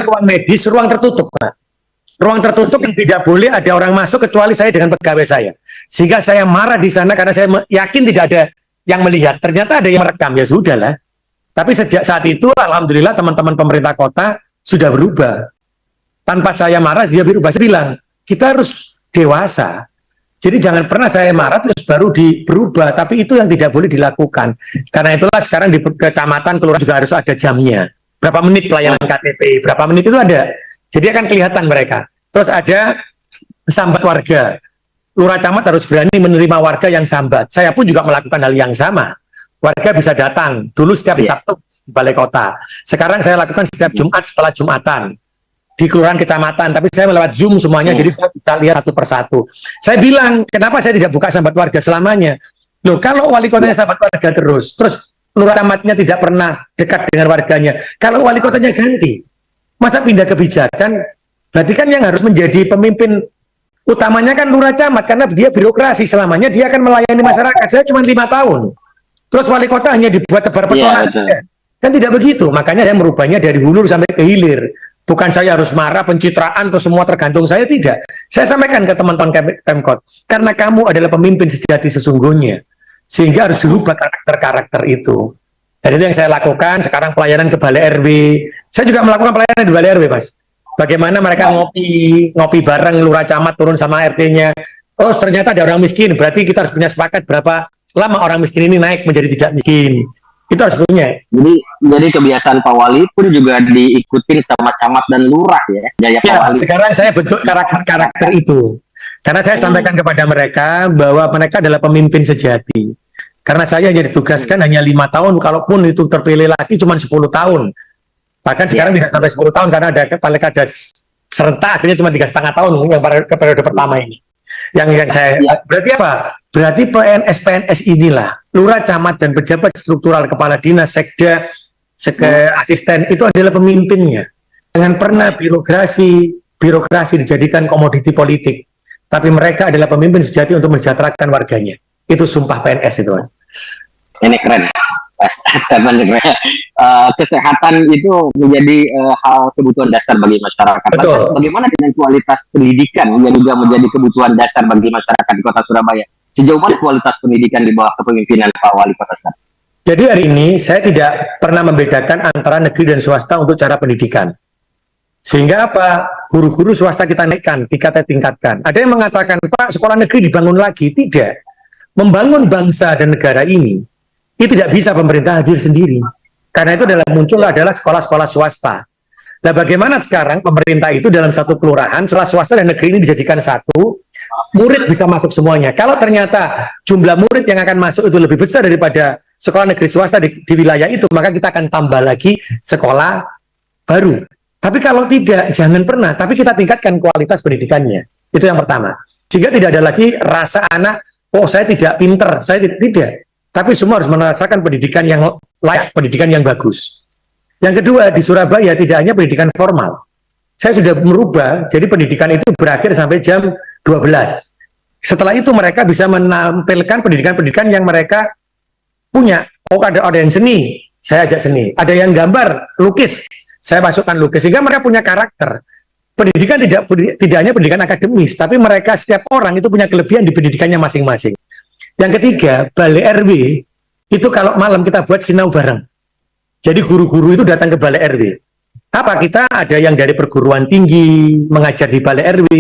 ruang medis, ruang tertutup, Pak. Ruang tertutup yang tidak boleh ada orang masuk kecuali saya dengan pegawai saya. Sehingga saya marah di sana karena saya yakin tidak ada yang melihat. Ternyata ada yang merekam, ya sudah lah. Tapi sejak saat itu, alhamdulillah teman-teman pemerintah kota sudah berubah. Tanpa saya marah, dia berubah. Saya bilang, kita harus dewasa. Jadi jangan pernah saya marah terus baru berubah, tapi itu yang tidak boleh dilakukan. Karena itulah sekarang di kecamatan, kelurahan juga harus ada jamnya. Berapa menit pelayanan KTP, berapa menit itu ada. Jadi akan kelihatan mereka. Terus ada sambat warga. Lurah camat harus berani menerima warga yang sambat. Saya pun juga melakukan hal yang sama. Warga bisa datang. Dulu setiap Sabtu di balai kota. Sekarang saya lakukan setiap Jumat setelah Jumatan. Di kelurahan kecamatan, tapi saya melewat Zoom semuanya, jadi saya bisa lihat satu persatu. Saya bilang, kenapa saya tidak buka sambat warga selamanya? Loh, kalau wali kotanya sambat warga terus lurah camatnya tidak pernah dekat dengan warganya, kalau wali kotanya ganti, masa pindah kebijakan? Berarti kan yang harus menjadi pemimpin utamanya kan lurah camat, karena dia birokrasi selamanya, dia akan melayani masyarakat. Saya cuma 5 tahun. Terus wali kota hanya dibuat tebar pesona saja. Kan tidak begitu, makanya saya merubahnya dari hulu sampai ke hilir. Bukan saya harus marah, pencitraan, atau semua tergantung saya, tidak. Saya sampaikan ke teman-teman Pemkot, karena kamu adalah pemimpin sejati sesungguhnya, sehingga harus dirubah karakter-karakter itu. Dan itu yang saya lakukan, sekarang pelayanan ke Balai RW. Saya juga melakukan pelayanan di Balai RW, Mas. Bagaimana mereka ngopi bareng, lurah camat turun sama RT-nya. Oh, ternyata ada orang miskin, berarti kita harus punya sepakat berapa lama orang miskin ini naik menjadi tidak miskin. Itu harus punya. Jadi kebiasaan Pak Wali pun juga diikutin sama camat dan lurah ya. Ya, Pak Wali. Sekarang saya bentuk karakter itu. Karena saya sampaikan kepada mereka bahwa mereka adalah pemimpin sejati. Karena saya hanya ditugaskan hanya 5 tahun, kalaupun itu terpilih lagi cuma 10 tahun. Bahkan sekarang tidak sampai 10 tahun karena ada pilkada serentak, akhirnya cuma 3,5 tahun yang periode pertama ini. Yang saya berarti apa? Berarti PNS inilah lurah, camat, dan pejabat struktural, kepala dinas, sekda, asisten itu adalah pemimpinnya. Jangan pernah birokrasi dijadikan komoditi politik, tapi mereka adalah pemimpin sejati untuk mensejahterakan warganya. Itu sumpah PNS itu, Mas. Ini keren. Kesehatan itu menjadi hal kebutuhan dasar bagi masyarakat. Betul. Bagaimana dengan kualitas pendidikan yang juga menjadi kebutuhan dasar bagi masyarakat di Kota Surabaya? Sejauh mana kualitas pendidikan di bawah kepemimpinan Pak Wali Kota Surabaya? Jadi hari ini saya tidak pernah membedakan antara negeri dan swasta untuk cara pendidikan. Sehingga apa? Guru-guru swasta kita naikkan, tingkatkan. Ada yang mengatakan, Pak, sekolah negeri dibangun lagi. Tidak. Membangun bangsa dan negara ini, itu tidak bisa pemerintah hadir sendiri. Karena itu adalah sekolah-sekolah swasta. Nah, bagaimana sekarang pemerintah itu dalam satu kelurahan, sekolah swasta dan negeri ini dijadikan satu, murid bisa masuk semuanya. Kalau ternyata jumlah murid yang akan masuk itu lebih besar daripada sekolah negeri swasta di wilayah itu, maka kita akan tambah lagi sekolah baru. Tapi kalau tidak, jangan pernah. Tapi kita tingkatkan kualitas pendidikannya. Itu yang pertama. Sehingga tidak ada lagi rasa anak, oh saya tidak pinter, saya tidak. Tapi semua harus merasakan pendidikan yang layak, pendidikan yang bagus. Yang kedua, di Surabaya tidak hanya pendidikan formal. Saya sudah merubah, jadi pendidikan itu berakhir sampai jam 12. Setelah itu mereka bisa menampilkan pendidikan-pendidikan yang mereka punya. Oh, ada yang seni, saya ajak seni. Ada yang gambar, lukis, saya masukkan lukis. Sehingga mereka punya karakter. Pendidikan tidak hanya pendidikan akademis, tapi mereka setiap orang itu punya kelebihan di pendidikannya masing-masing. Yang ketiga, Balai RW, itu kalau malam kita buat sinau bareng. Jadi guru-guru itu datang ke Balai RW. Apa? Kita ada yang dari perguruan tinggi, mengajar di Balai RW,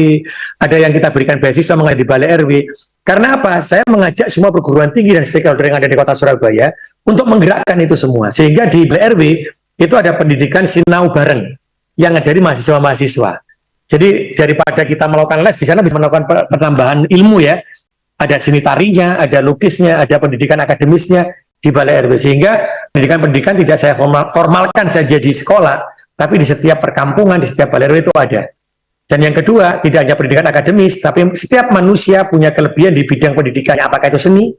ada yang kita berikan beasiswa mengajar di Balai RW. Karena apa? Saya mengajak semua perguruan tinggi dan stakeholder yang ada di Kota Surabaya untuk menggerakkan itu semua. Sehingga di Balai RW, itu ada pendidikan sinau bareng, yang dari mahasiswa-mahasiswa. Jadi daripada kita melakukan les, di sana bisa melakukan penambahan ilmu ya. Ada seni tarinya, ada lukisnya, ada pendidikan akademisnya di Balai RW. Sehingga pendidikan-pendidikan tidak saya formalkan saja di sekolah, tapi di setiap perkampungan, di setiap Balai RW itu ada. Dan yang kedua, tidak hanya pendidikan akademis, tapi setiap manusia punya kelebihan di bidang pendidikannya. Apakah itu seni,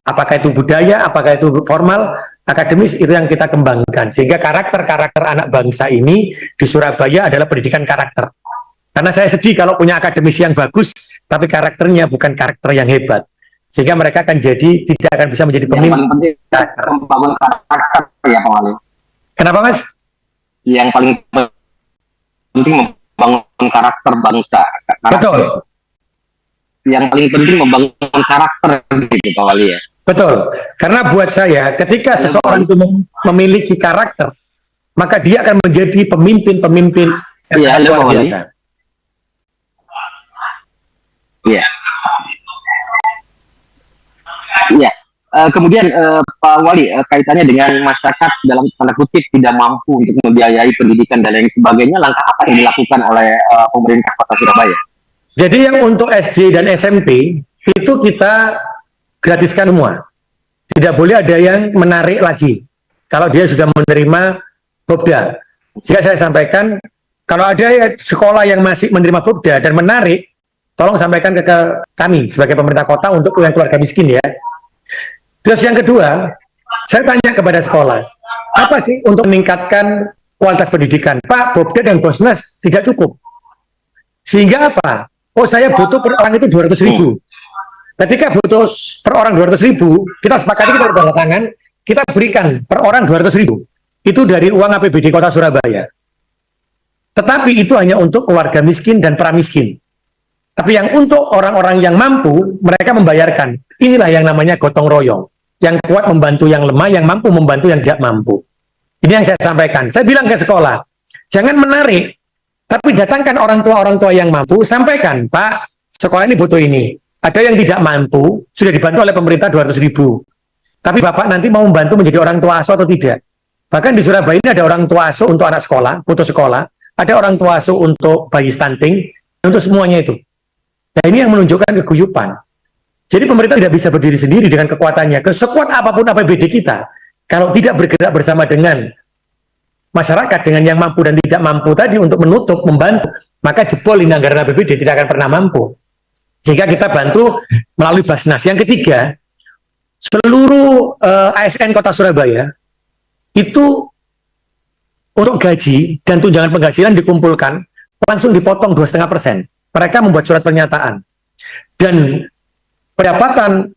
apakah itu budaya, apakah itu formal, akademis, itu yang kita kembangkan. Sehingga karakter-karakter anak bangsa ini di Surabaya adalah pendidikan karakter. Karena saya sedih kalau punya akademisi yang bagus, tapi karakternya bukan karakter yang hebat. Sehingga mereka akan tidak akan bisa menjadi pemimpin. Yang paling penting membangun karakter ya Pak Wali. Kenapa, Mas? Yang paling penting membangun karakter bangsa. Betul, Yang paling penting membangun karakter gitu Pak Wali ya. betul. Karena buat saya, ketika seseorang itu memiliki karakter, maka dia akan menjadi pemimpin-pemimpin yang Iya, halo, luar Pak Wali. biasa. Iya. Iya. Kemudian Pak Wali, kaitannya dengan masyarakat dalam tanda kutip tidak mampu untuk membiayai pendidikan dan lain sebagainya, langkah apa yang dilakukan oleh pemerintah Kota Surabaya? Jadi yang untuk SD dan SMP itu kita gratiskan semua. Tidak boleh ada yang menarik lagi. Kalau dia sudah menerima Bobda. Jika saya sampaikan, kalau ada sekolah yang masih menerima Bobda dan menarik, tolong sampaikan ke kami sebagai pemerintah kota untuk yang keluarga miskin ya. Terus yang kedua, saya tanya kepada sekolah, apa sih untuk meningkatkan kualitas pendidikan? Pak, Bobda dan Bosnas tidak cukup. Sehingga apa? Oh, saya butuh per orang itu 200.000. Ketika butuh per orang 200.000, kita sepakati, kita tanda tangan, kita berikan per orang 200.000. Itu dari uang APBD Kota Surabaya. Tetapi itu hanya untuk keluarga miskin dan pramiskin. Tapi yang untuk orang-orang yang mampu, mereka membayarkan. Inilah yang namanya gotong royong. Yang kuat membantu yang lemah, yang mampu membantu yang tidak mampu. Ini yang saya sampaikan. Saya bilang ke sekolah, jangan menarik, tapi datangkan orang tua yang mampu, sampaikan, Pak, sekolah ini butuh ini. Ada yang tidak mampu, sudah dibantu oleh pemerintah 200.000. Tapi Bapak nanti mau membantu menjadi orang tua asuh atau tidak? Bahkan di Surabaya ini ada orang tua asuh untuk anak sekolah, putus sekolah, ada orang tua asuh untuk bayi stunting, untuk semuanya itu. Nah ini yang menunjukkan keguyupan. Jadi pemerintah tidak bisa berdiri sendiri dengan kekuatannya. Sekuat apapun APBD kita, kalau tidak bergerak bersama dengan masyarakat, dengan yang mampu dan tidak mampu tadi untuk menutup, membantu, maka jebol ini anggaran APBD tidak akan pernah mampu. Sehingga kita bantu melalui Basnas. Yang ketiga, seluruh ASN Kota Surabaya itu untuk gaji dan tunjangan penghasilan dikumpulkan, langsung dipotong 2,5%. Mereka membuat surat pernyataan. Dan pendapatan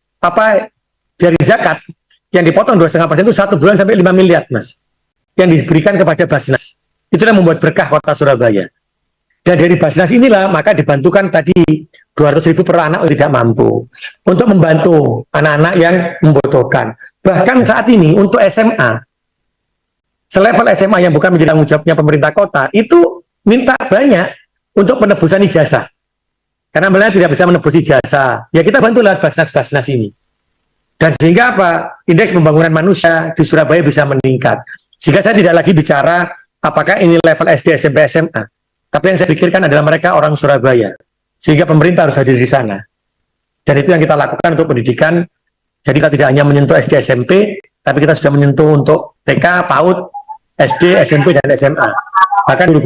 dari zakat yang dipotong 2,5% itu 1 bulan sampai 5 miliar, Mas. Yang diberikan kepada Basnas. Itulah membuat berkah Kota Surabaya. Dan dari Basnas inilah maka dibantukan tadi 200.000 per anak yang tidak mampu. Untuk membantu anak-anak yang membutuhkan. Bahkan saat ini untuk SMA, selevel SMA yang bukan menjadi tanggung jawabnya pemerintah kota, itu minta banyak untuk penebusan ijazah. Karena mereka tidak bisa menebus ijazah. Ya kita bantu lewat Basnas-Basnas ini. Dan sehingga apa? Indeks pembangunan manusia di Surabaya bisa meningkat. Sehingga saya tidak lagi bicara apakah ini level SD, SMP, SMA. Tapi yang saya pikirkan adalah mereka orang Surabaya. Sehingga pemerintah harus hadir di sana. Dan itu yang kita lakukan untuk pendidikan. Jadi kita tidak hanya menyentuh SD, SMP, tapi kita sudah menyentuh untuk TK, PAUD, SD, SMP, dan SMA. Bahkan guru